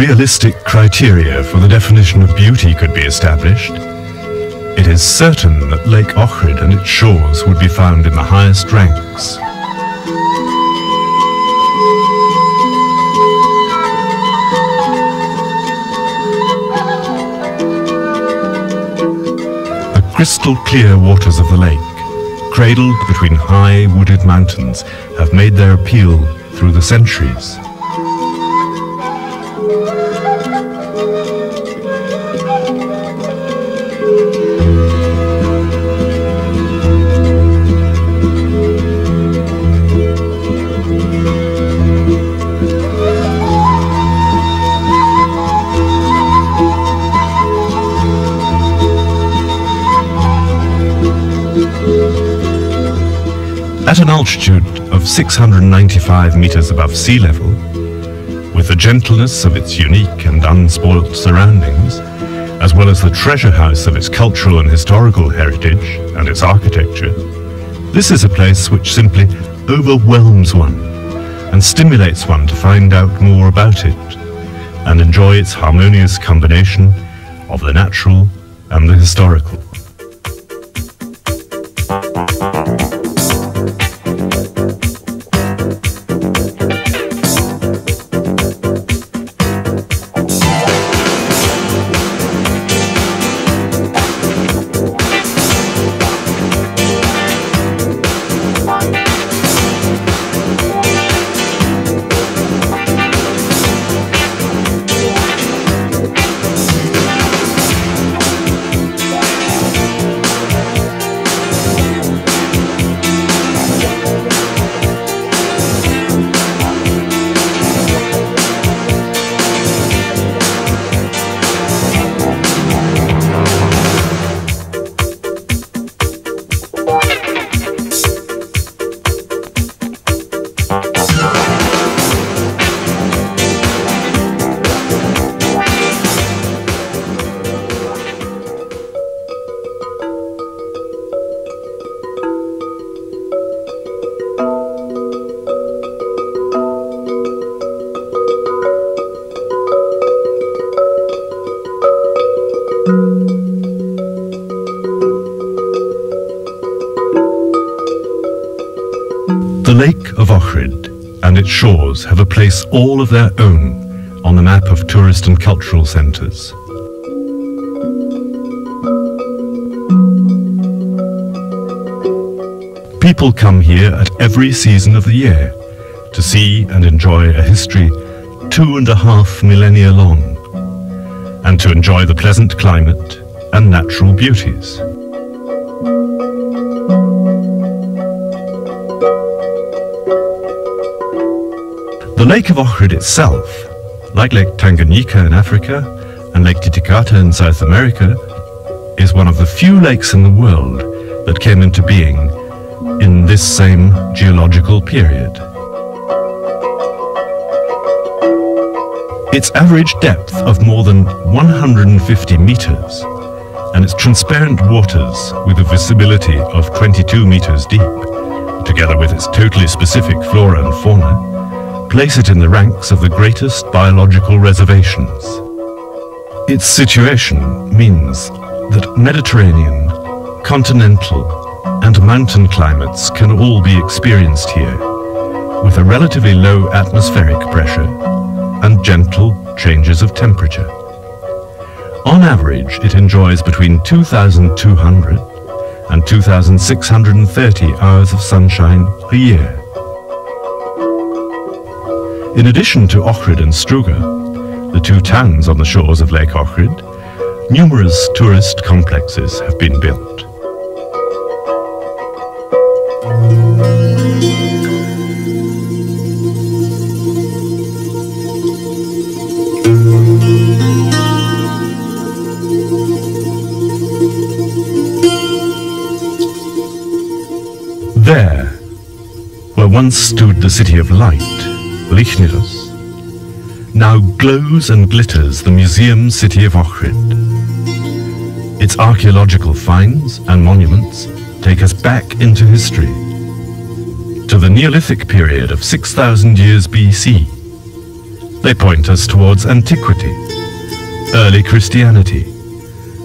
realistic criteria for the definition of beauty could be established, it is certain that Lake Ohrid and its shores would be found in the highest ranks. The crystal clear waters of the lake, cradled between high wooded mountains, have made their appeal through the centuries. At an altitude of 695 meters above sea level, with the gentleness of its unique and unspoilt surroundings, as well as the treasure house of its cultural and historical heritage and its architecture, this is a place which simply overwhelms one and stimulates one to find out more about it and enjoy its harmonious combination of the natural and the historical. The Lake of Ohrid and its shores have a place all of their own on the map of tourist and cultural centres. People come here at every season of the year to see and enjoy a history 2.5 millennia long, and to enjoy the pleasant climate and natural beauties. The Lake of Ohrid itself, like Lake Tanganyika in Africa and Lake Titicaca in South America, is one of the few lakes in the world that came into being in this same geological period. Its average depth of more than 150 meters and its transparent waters with a visibility of 22 meters deep, together with its totally specific flora and fauna, place it in the ranks of the greatest biological reservations. Its situation means that Mediterranean, continental, and mountain climates can all be experienced here, with a relatively low atmospheric pressure and gentle changes of temperature. On average, it enjoys between 2,200 and 2,630 hours of sunshine a year. In addition to Ohrid and Struga, the two towns on the shores of Lake Ohrid, numerous tourist complexes have been built. There, where once stood the city of light, Lychnidos, now glows and glitters the museum city of Ohrid. Its archaeological finds and monuments take us back into history, to the Neolithic period of 6,000 years BC, They point us towards antiquity, early Christianity,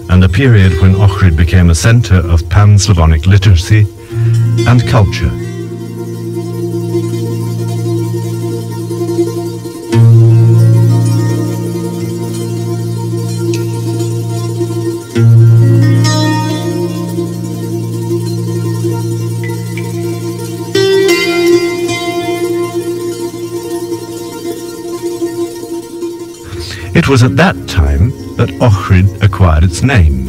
and a period when Ohrid became a center of Pan-Slavonic literacy and culture. It was at that time that Ohrid acquired its name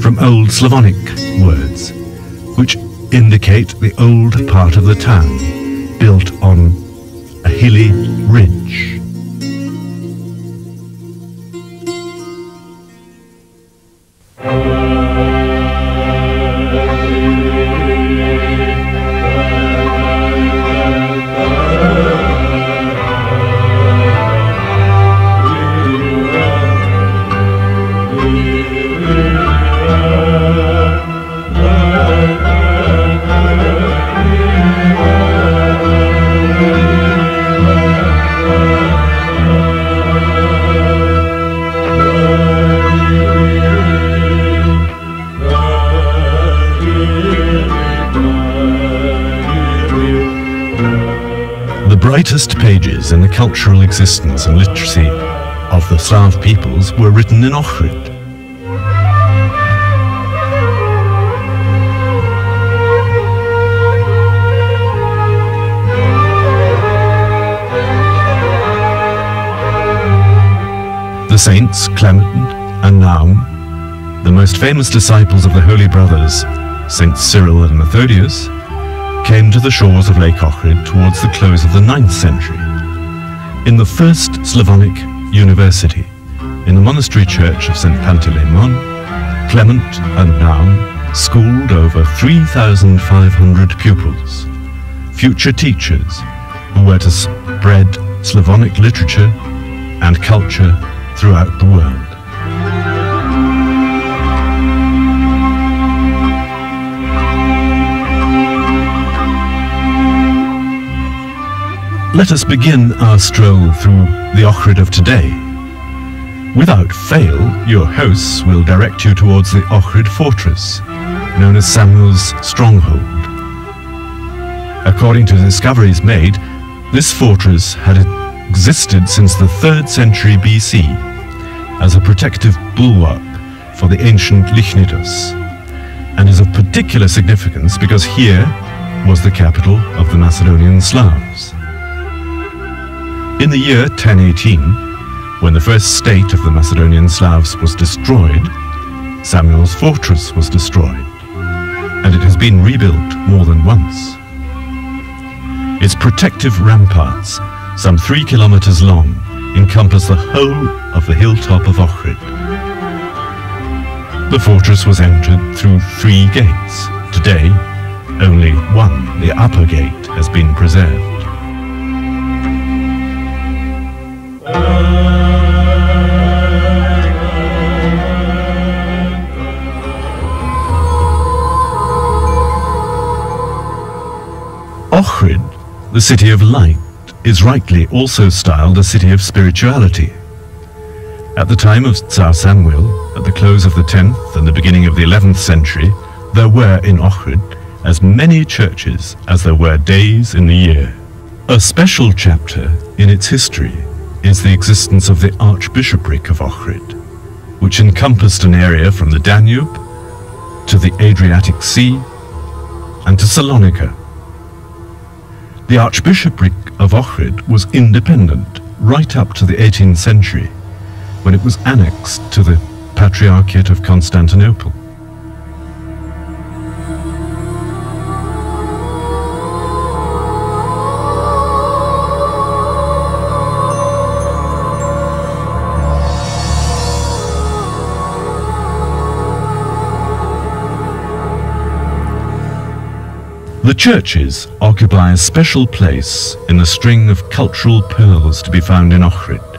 from Old Slavonic words, which indicate the old part of the town, built on a hilly ridge. The brightest pages in the cultural existence and literacy of the Slav peoples were written in Ohrid. The saints Clement and Nahum, the most famous disciples of the Holy Brothers, Saints Cyril and Methodius, came to the shores of Lake Ohrid towards the close of the 9th century. In the first Slavonic university, in the monastery church of St. Panteleimon, Clement and Nahum schooled over 3,500 pupils, future teachers who were to spread Slavonic literature and culture throughout the world. Let us begin our stroll through the Ohrid of today. Without fail, your hosts will direct you towards the Ohrid fortress, known as Samuel's stronghold. According to discoveries made, this fortress had existed since the 3rd century BC as a protective bulwark for the ancient Lychnidos, and is of particular significance because here was the capital of the Macedonian Slavs. In the year 1018, when the first state of the Macedonian Slavs was destroyed, Samuel's fortress was destroyed, and it has been rebuilt more than once. Its protective ramparts, some 3 kilometers long, encompass the whole of the hilltop of Ohrid. The fortress was entered through 3 gates. Today, only one, the upper gate, has been preserved. Ohrid, the city of light, is rightly also styled a city of spirituality. At the time of Tsar Samuel, at the close of the 10th and the beginning of the 11th century, there were in Ohrid as many churches as there were days in the year. A special chapter in its history is the existence of the Archbishopric of Ohrid, which encompassed an area from the Danube to the Adriatic Sea and to Salonika. The Archbishopric of Ohrid was independent right up to the 18th century, when it was annexed to the Patriarchate of Constantinople. The churches occupy a special place in the string of cultural pearls to be found in Ohrid.